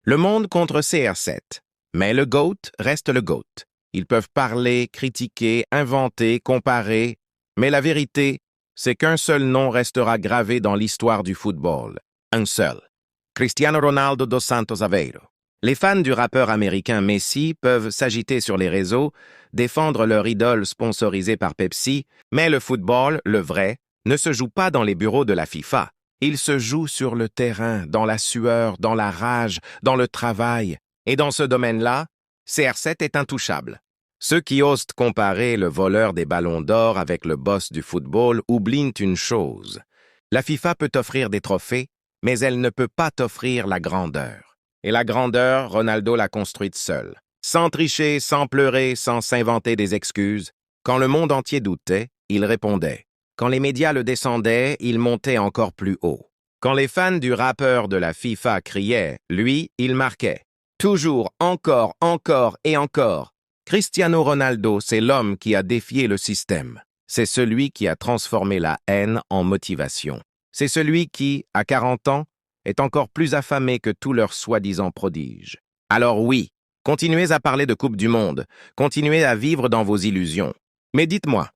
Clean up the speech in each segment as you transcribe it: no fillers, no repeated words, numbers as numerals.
Le monde contre CR7. Mais le GOAT reste le GOAT. Ils peuvent parler, critiquer, inventer, comparer, mais la vérité, c'est qu'un seul nom restera gravé dans l'histoire du football. Un seul. Cristiano Ronaldo dos Santos Aveiro. Les fans du rappeur américain Messi peuvent s'agiter sur les réseaux, défendre leur idole sponsorisée par Pepsi, mais le football, le vrai, ne se joue pas dans les bureaux de la FIFA. Il se joue sur le terrain, dans la sueur, dans la rage, dans le travail. Et dans ce domaine-là, CR7 est intouchable. Ceux qui osent comparer le voleur des ballons d'or avec le boss du football oublient une chose. La FIFA peut t'offrir des trophées, mais elle ne peut pas t'offrir la grandeur. Et la grandeur, Ronaldo l'a construite seul. Sans tricher, sans pleurer, sans s'inventer des excuses. Quand le monde entier doutait, il répondait. Quand les médias le descendaient, il montait encore plus haut. Quand les fans du rappeur de la FIFA criaient, lui, il marquait. Toujours, encore, encore et encore. Cristiano Ronaldo, c'est l'homme qui a défié le système. C'est celui qui a transformé la haine en motivation. C'est celui qui, à 40 ans, est encore plus affamé que tous leurs soi-disant prodiges. Alors oui, continuez à parler de Coupe du Monde, continuez à vivre dans vos illusions. Mais dites-moi,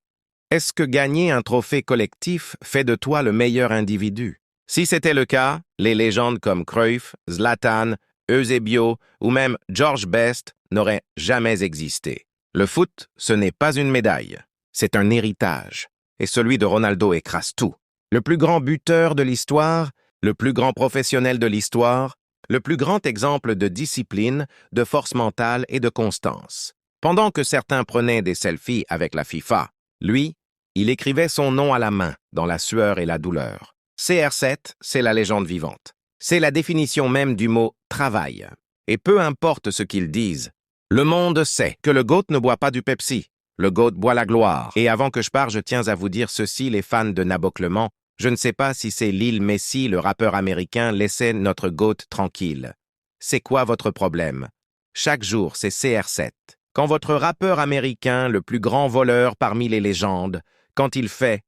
est-ce que gagner un trophée collectif fait de toi le meilleur individu? Si c'était le cas, les légendes comme Cruyff, Zlatan, Eusebio ou même George Best n'auraient jamais existé. Le foot, ce n'est pas une médaille, c'est un héritage. Et celui de Ronaldo écrase tout. Le plus grand buteur de l'histoire, le plus grand professionnel de l'histoire, le plus grand exemple de discipline, de force mentale et de constance. Pendant que certains prenaient des selfies avec la FIFA, lui, il écrivait son nom à la main dans la sueur et la douleur. CR7, c'est la légende vivante. C'est la définition même du mot « travail ». Et peu importe ce qu'ils disent, le monde sait que le GOAT ne boit pas du Pepsi. Le GOAT boit la gloire. Et avant que je parte, je tiens à vous dire ceci, les fans de Naboclement. Je ne sais pas si c'est Lil Messi, le rappeur américain, laissait notre GOAT tranquille. C'est quoi votre problème? Chaque jour, c'est CR7. Quand votre rappeur américain, le plus grand voleur parmi les légendes, quand il fait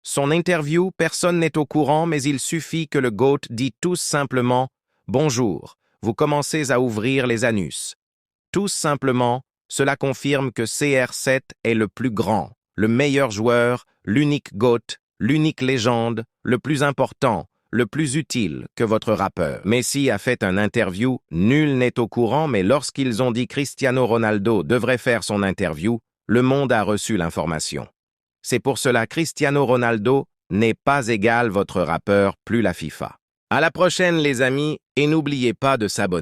son interview, personne n'est au courant, mais il suffit que le GOAT dit tout simplement « Bonjour, vous commencez à ouvrir les anus ». Tout simplement, cela confirme que CR7 est le plus grand, le meilleur joueur, l'unique GOAT, l'unique légende, le plus important, le plus utile que votre rappeur. Messi a fait un interview, nul n'est au courant, mais lorsqu'ils ont dit Cristiano Ronaldo devrait faire son interview, le monde a reçu l'information. C'est pour cela Cristiano Ronaldo n'est pas égal votre rappeur, plus la FIFA. À la prochaine les amis, et n'oubliez pas de s'abonner.